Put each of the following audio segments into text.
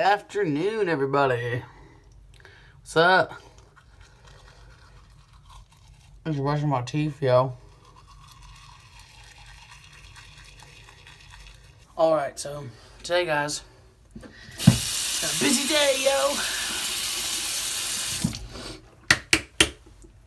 afternoon, everybody. What's up? I'm just brushing my teeth, yo. Alright, so today, guys, got a busy day, yo.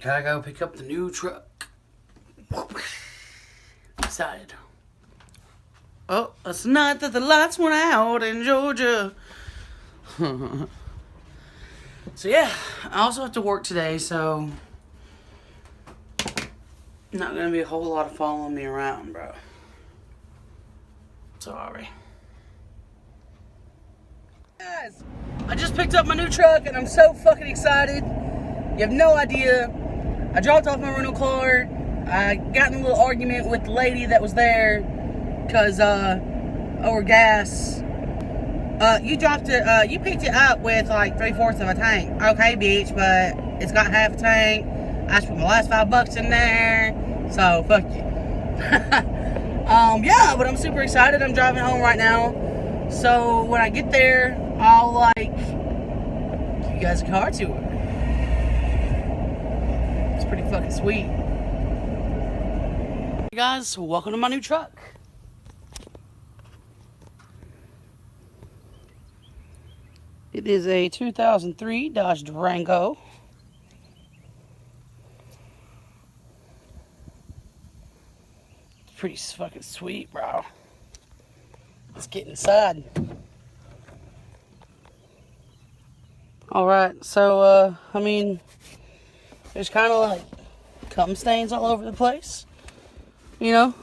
Gotta go pick up the new truck. Excited. Oh, that's the night that the lights went out in Georgia. So yeah, I also have to work today, so not gonna be a whole lot of following me around, bro. Sorry. Guys, I just picked up my new truck and I'm so fucking excited. You have no idea. I dropped off my rental car. I got in a little argument with the lady that was there because over gas. You picked it up with like 3/4 of a tank. Okay, bitch, but it's got half a tank. I just put my last $5 in there, so fuck you. Yeah, but I'm super excited. I'm driving home right now, so when I get there, I'll give you guys a car tour. It's pretty fucking sweet. Hey guys, welcome to my new truck. It is a 2003 Dodge Durango. It's pretty fucking sweet, bro. Let's get inside. Alright, so, there's kind of like cum stains all over the place. You know?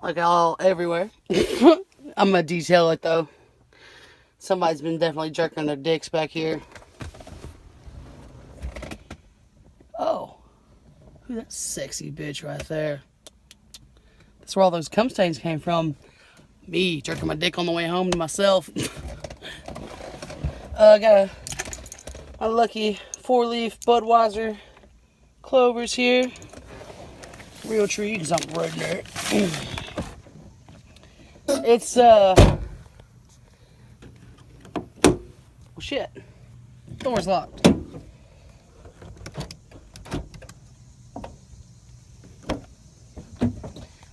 Like all everywhere. I'm gonna detail it though. Somebody's been definitely jerking their dicks back here. Oh. Who's that sexy bitch right there? That's where all those cum stains came from. Me jerking my dick on the way home to myself. I got my lucky 4-leaf Budweiser clovers here. Real tree, because I'm right there. It's, well, shit. Door's locked.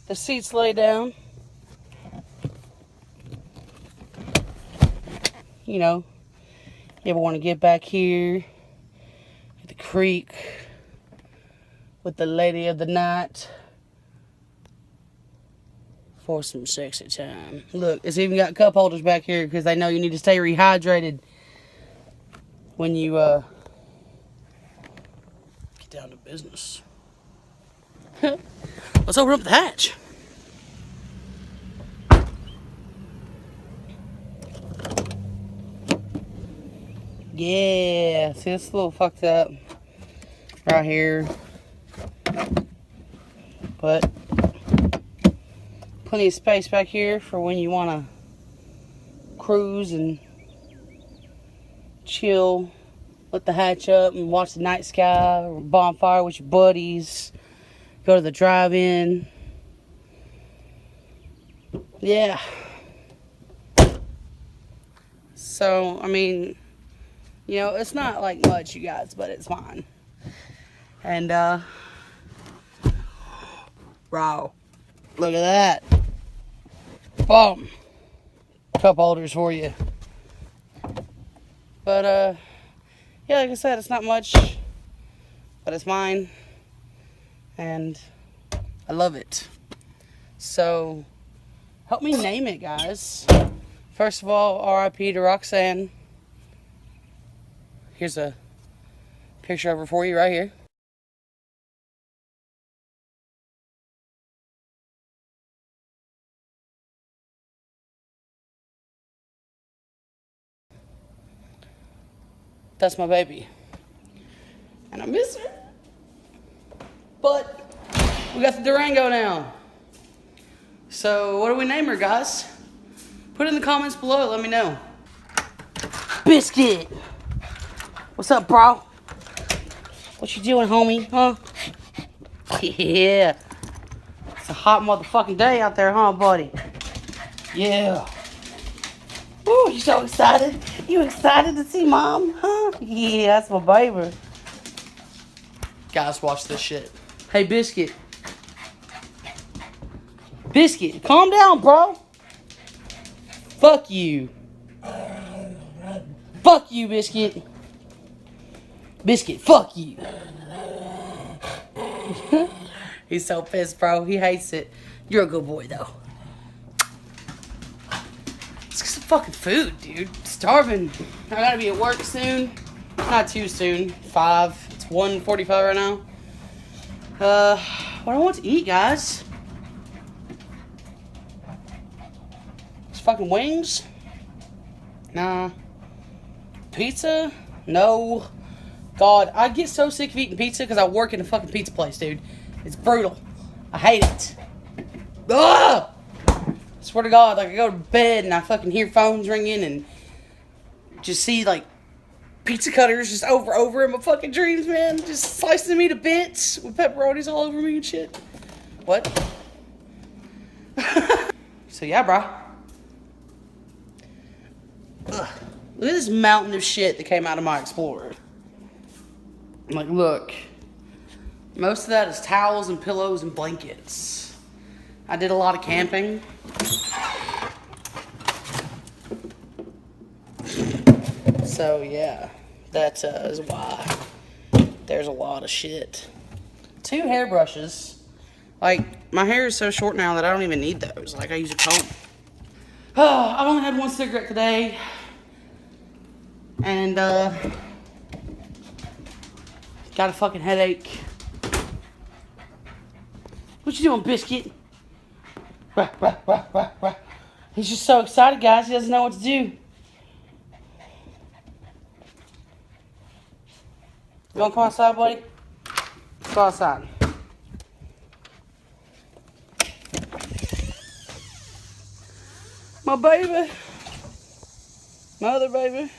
The seats lay down. You know, you ever want to get back here at the creek with the lady of the night for some sexy time. Look, it's even got cup holders back here because they know you need to stay rehydrated when you get down to business. Let's open up the hatch. Yeah, see, it's a little fucked up right here, but plenty of space back here for when you want to cruise and chill, let the hatch up and watch the night sky or bonfire with your buddies, go to the drive-in. Yeah. So, you know, it's not like much, you guys, but it's fine. And, wow. Look at that. Boom. Cup holders for you. But, yeah, like I said, it's not much, but it's mine. And I love it. So, help me name it, guys. First of all, R.I.P. to Roxanne. Here's a picture of her for you right here. That's my baby. And I miss her. But we got the Durango now. So what do we name her, guys? Put it in the comments below. Let me know. Biscuit. What's up, bro? What you doing, homie? Huh? Yeah. It's a hot motherfucking day out there, huh, buddy? Yeah. Woo, You so excited? You excited to see Mom, huh? Yeah, that's my baby. Guys, watch this shit. Hey, Biscuit. Biscuit, calm down, bro. Fuck you. Fuck you, Biscuit. Biscuit, fuck you. He's so pissed, bro. He hates it. You're a good boy, though. Let's get some fucking food, dude. Starving. I gotta be at work soon. Not too soon. 5. It's 1:45 right now. What do I want to eat, guys? Just fucking wings? Nah. Pizza? No. God, I get so sick of eating pizza because I work in a fucking pizza place, dude. It's brutal. I hate it. Ugh! Swear to God, like I go to bed and I fucking hear phones ringing and just see like pizza cutters just over in my fucking dreams, man. Just slicing me to bits with pepperonis all over me and shit. What? So yeah, bro. Ugh. Look at this mountain of shit that came out of my Explorer. Like, look. Most of that is towels and pillows and blankets. I did a lot of camping. So, yeah. That is why there's a lot of shit. 2 hairbrushes. Like, my hair is so short now that I don't even need those. Like, I use a comb. Oh, I've only had 1 cigarette today. And, got a fucking headache. What you doing, Biscuit? Rah, rah, rah, rah, rah. He's just so excited, guys. He doesn't know what to do. You wanna come outside, buddy? Let's go outside. My baby. My other baby.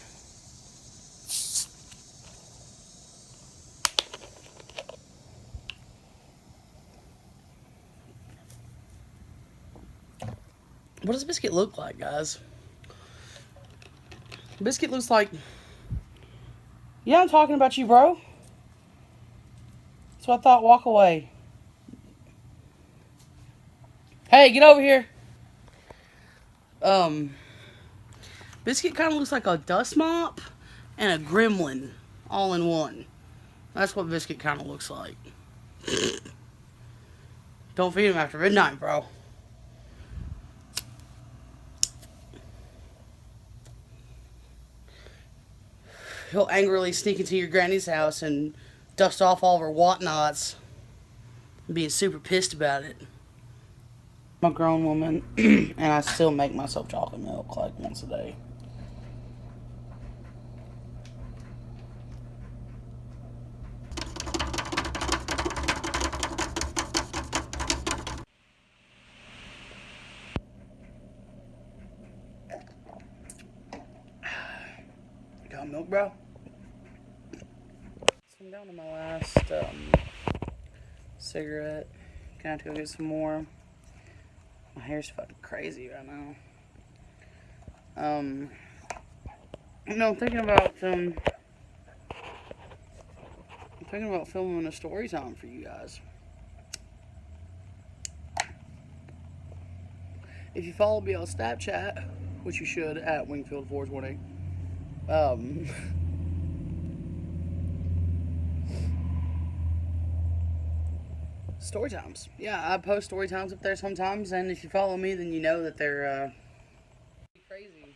What does Biscuit look like, guys? Biscuit looks like... Yeah, I'm talking about you, bro. So I thought, walk away. Hey, get over here. Biscuit kind of looks like a dust mop and a gremlin all in one. That's what Biscuit kind of looks like. Don't feed him after midnight, bro. He'll angrily sneak into your granny's house and dust off all of her whatnots, being super pissed about it. I'm a grown woman, and I still make myself chocolate milk like once a day. Got milk, bro? So I'm down to my last cigarette. Gonna have to go get some more. My hair's fucking crazy right now. I'm thinking about filming a story time for you guys. If you follow me on Snapchat, which you should, at Wingfield420, story times. Yeah, I post story times up there sometimes, and if you follow me, then you know that they're crazy.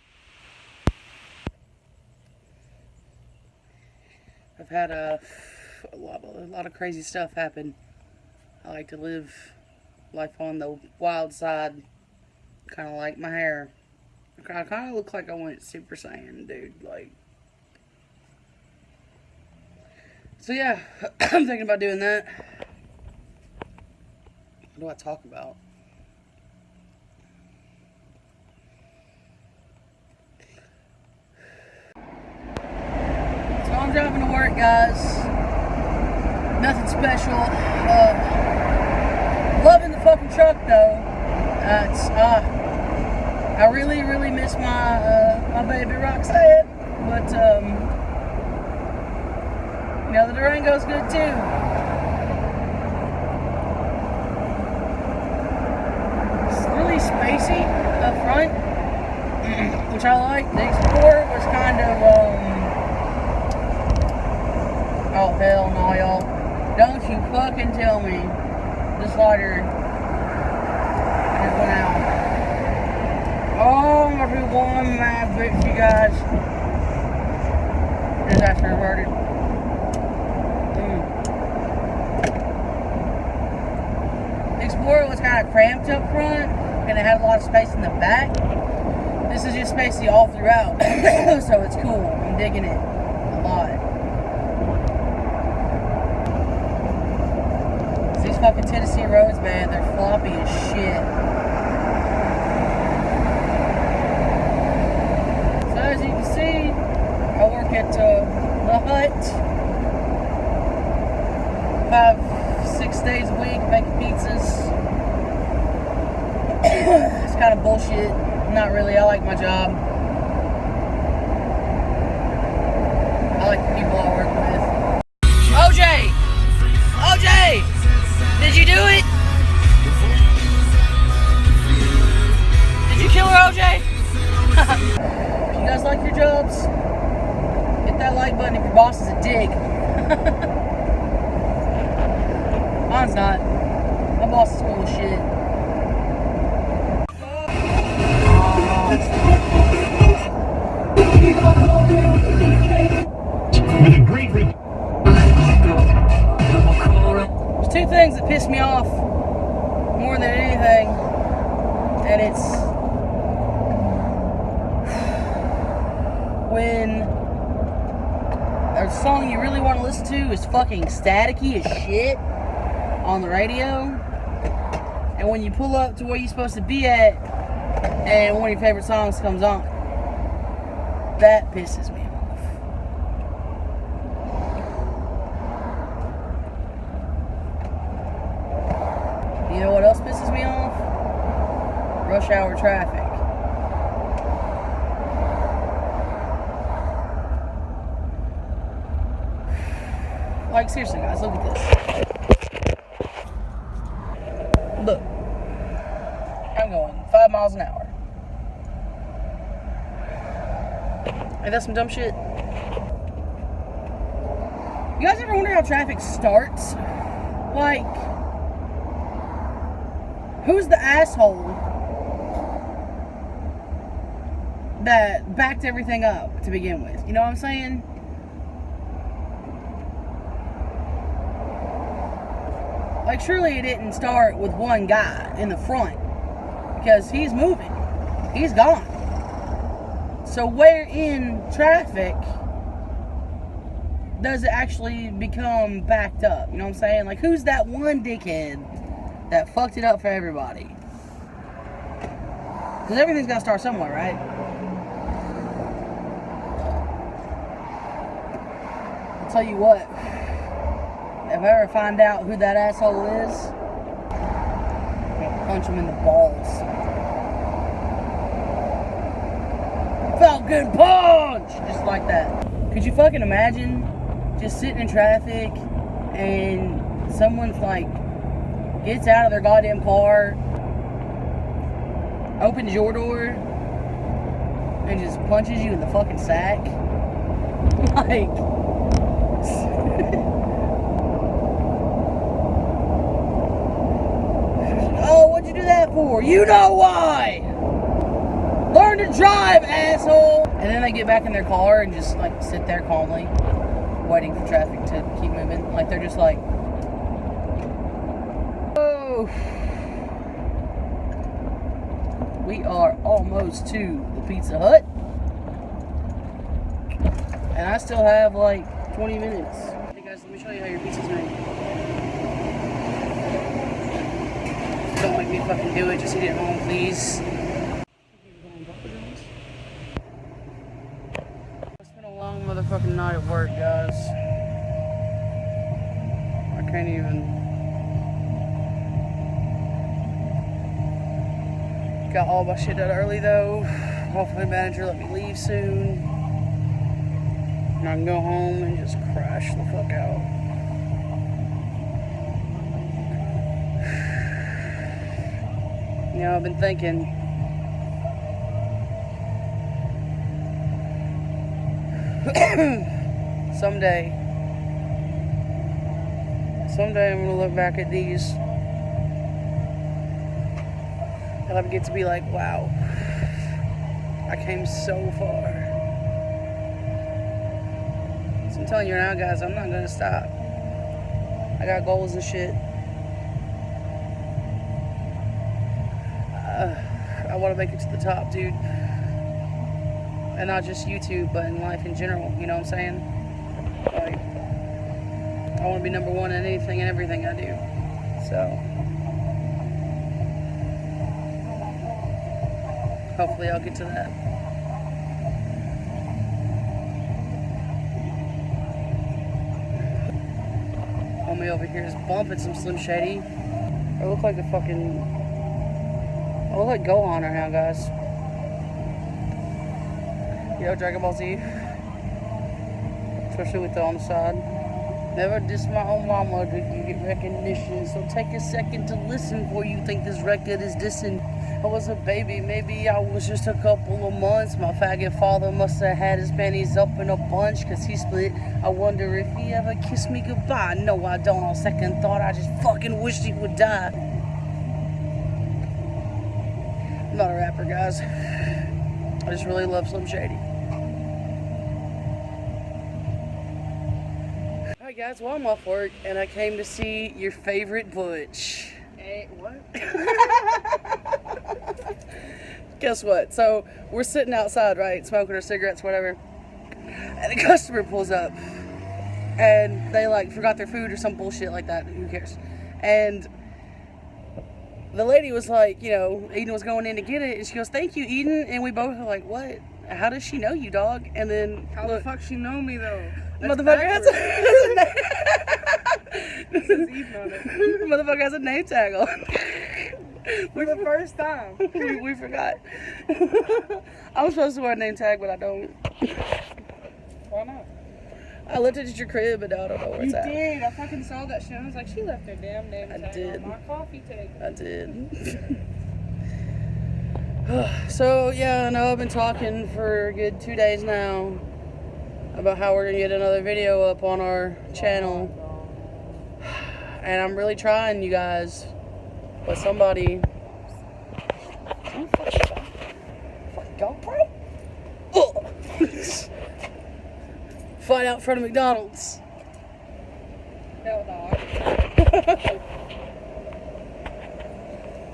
I've had a lot of crazy stuff happen. I like to live life on the wild side, kind of like my hair. I kind of look like I went Super Saiyan, dude. Like, so yeah, I'm thinking about doing that. What do I talk about? So I'm driving to work, guys. Nothing special. Loving the fucking truck, though. I really miss my baby. Baby Roxanne. But, you know, the Durango's good too. It's really spacey up front, which I like. The Explorer was kind of, oh hell no, y'all. Don't you fucking tell me the slider just went out. Oh, everyone, my bitch, you guys. Disaster averted. The Explorer was kind of cramped up front, and it had a lot of space in the back. This is just spacey all throughout, so it's cool. I'm digging it a lot. These fucking Tennessee roads, man, they're floppy as shit. So as you can see, I work at the Hut 5-6 days a week making pizzas. It's kind of bullshit. Not really. I like my job. I like the people I work with. OJ! OJ! Did you do it? Did you kill her, OJ? If you guys like your jobs, hit that like button if your boss is a dick. Mine's not. My boss is cool as shit. With a great There's two things that piss me off more than anything, and it's when a song you really want to listen to is fucking staticky as shit on the radio, and when you pull up to where you're supposed to be at and one of your favorite songs comes on, that pisses me off. You know what else pisses me off? Rush hour traffic. Like, seriously, guys, look at this. Look. I'm going 5 miles an hour. Ain't that some dumb shit? You guys ever wonder how traffic starts? Like, who's the asshole that backed everything up to begin with? You know what I'm saying? Like, surely it didn't start with one guy in the front, because he's moving. He's gone. So where in traffic does it actually become backed up? You know what I'm saying? Like, who's that one dickhead that fucked it up for everybody? Because everything's got to start somewhere, right? I'll tell you what. If I ever find out who that asshole is, I'm gonna punch him in the balls. Falcon punch! Just like that. Could you fucking imagine just sitting in traffic and someone's like gets out of their goddamn car, opens your door, and just punches you in the fucking sack? Like, oh, what'd you do that for? You know why! Learn to drive, asshole! And then they get back in their car and just like sit there calmly, waiting for traffic to keep moving. Like, they're just like, oh. We are almost to the Pizza Hut. And I still have like 20 minutes. Hey guys, let me show you how your pizza's made. Don't make me fucking do it, just eat it at home, please. It's been a long motherfucking night at work, guys. I can't even. Got all my shit done early though. Hopefully manager let me leave soon. And I can go home and just crash the fuck out. You know, I've been thinking, someday I'm gonna look back at these and I get to be like, wow, I came so far. So I'm telling you now, guys, I'm not gonna stop. I got goals and shit. I want to make it to the top, dude. And not just YouTube, but in life in general. You know what I'm saying? Like, I want to be number one in anything and everything I do. So, hopefully I'll get to that. Homie over here is bumping some Slim Shady. I look like a fucking... I look like Gohan right now, guys. You know, Dragon Ball Z. Especially with the on the side. Never diss my own mama, do you get recognition? So take a second to listen before you think this record is dissing. I was a baby, maybe I was just a couple of months. My faggot father must have had his panties up in a bunch, cause he split. I wonder if he ever kissed me goodbye. No, I don't. On second thought, I just fucking wished he would die. I'm not a rapper, guys. I just really love Slim Shady. Alright, guys, well, I'm off work and I came to see your favorite Butch. Hey, what? Guess what? So, we're sitting outside, right? Smoking our cigarettes, whatever. And a customer pulls up. And they, like, forgot their food or some bullshit like that. Who cares? And the lady was like, you know, Eden was going in to get it, and she goes, "Thank you, Eden." And we both were like, "What? How does she know you, dog?" And then how the fuck she know me though? Motherfucker has a This is Eden on it. Motherfucker has a name tag on. For the first time. we forgot. I'm supposed to wear a name tag, but I don't. Why not? I left it at your crib, but now I don't know where it's at. You did. I fucking saw that shit. I was like, she left her damn name tag on my coffee table. I did. So, yeah, I know I've been talking for a good 2 days now about how we're going to get another video up on our channel. And I'm really trying, you guys. But somebody... Fucking GoPro? Oh! Fight out in front of McDonald's. Hell dog.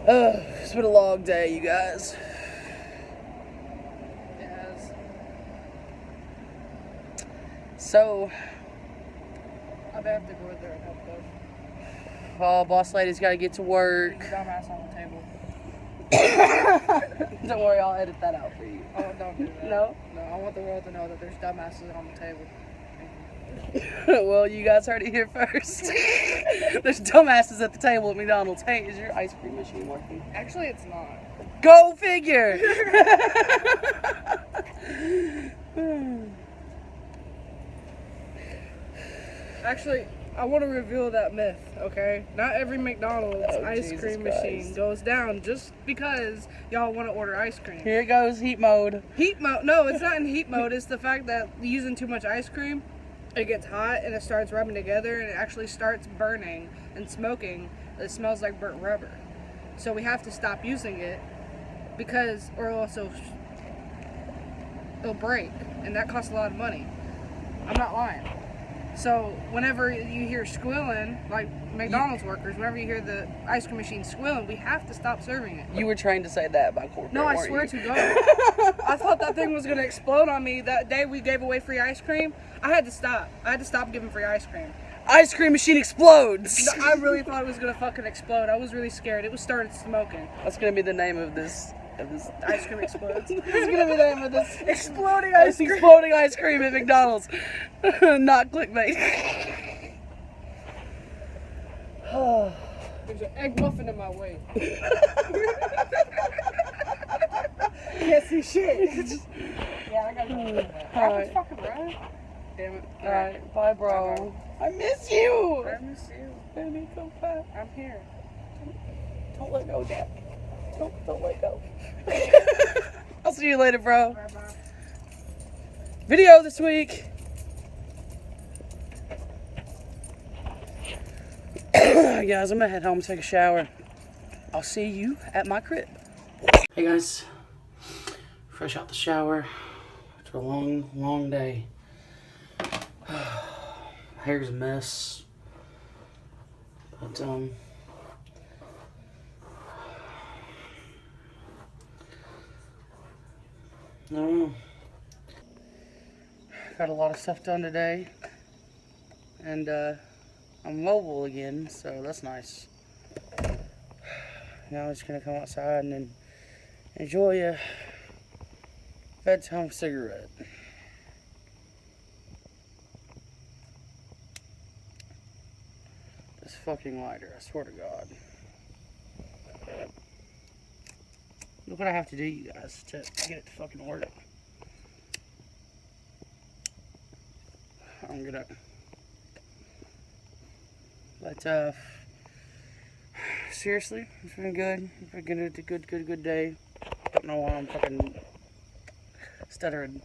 It's been a long day, you guys. Yes. So, I bet have to go in there and help though. oh, boss lady's got to get to work. Dumbass on the table. Don't worry, I'll edit that out for you. Oh, don't do that. No? No, I want the world to know that there's dumbasses on the table. Well, you guys heard it here first. There's dumbasses at the table at McDonald's. Hey, is your ice cream machine working? Actually, it's not. Go figure! Actually, I want to reveal that myth, okay? Not every McDonald's ice Jesus cream Christ. machine goes down just because y'all want to order ice cream. Here it goes, heat mode. Heat mode? No, it's not in heat mode. It's the fact that using too much ice cream, it gets hot and it starts rubbing together and it actually starts burning and smoking. It smells like burnt rubber. So we have to stop using it because, or else it'll break, and that costs a lot of money. I'm not lying. So whenever you hear squealing, like McDonald's workers, whenever you hear the ice cream machine squealing, we have to stop serving it. You were trained to say that by corporate. No, I weren't swear you? to God. I thought that thing was going to explode on me that day we gave away free ice cream. I had to stop. I had to stop giving free ice cream. Ice cream machine explodes! I really thought it was going to fucking explode. I was really scared. It was started smoking. That's gonna be the name of this. Ice cream explodes. This is gonna be the name of this. Exploding ice cream. Exploding ice cream at McDonald's. Not clickbait. There's an egg muffin in my way. can't see shit. Yeah, I gotta go. That was fucking right. Damn it. Alright, bye, bro. I miss you. I miss you. Baby, come back. I'm here. Don't let go, Jack. Don't let go. I'll see you later, bro. Bye-bye. Video this week. Guys, I'm gonna head home and take a shower. I'll see you at my crib. Hey guys, fresh out the shower after a long day. Hair's a mess, but I don't know. Got a lot of stuff done today, and I'm mobile again, so that's nice. Now I'm just gonna come outside and then enjoy a bedtime cigarette. This fucking lighter, I swear to God. Look what I have to do, you guys, to get it to fucking work. I'm gonna... But, seriously, it's been good. It's been a good day. Don't know why I'm fucking stuttering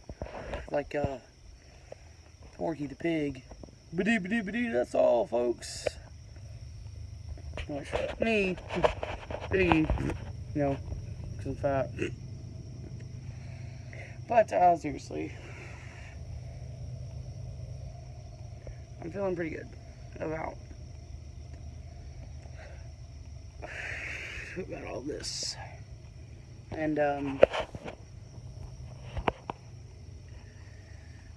like, Porky the Pig. Ba-dee, that's all, folks. Me, Piggy, you know, because I'm fat. But, seriously, I'm feeling pretty good about all this. And,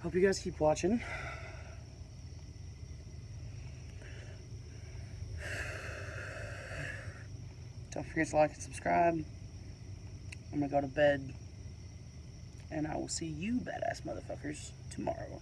hope you guys keep watching. Don't forget to like and subscribe. I'm gonna go to bed. And I will see you badass motherfuckers tomorrow.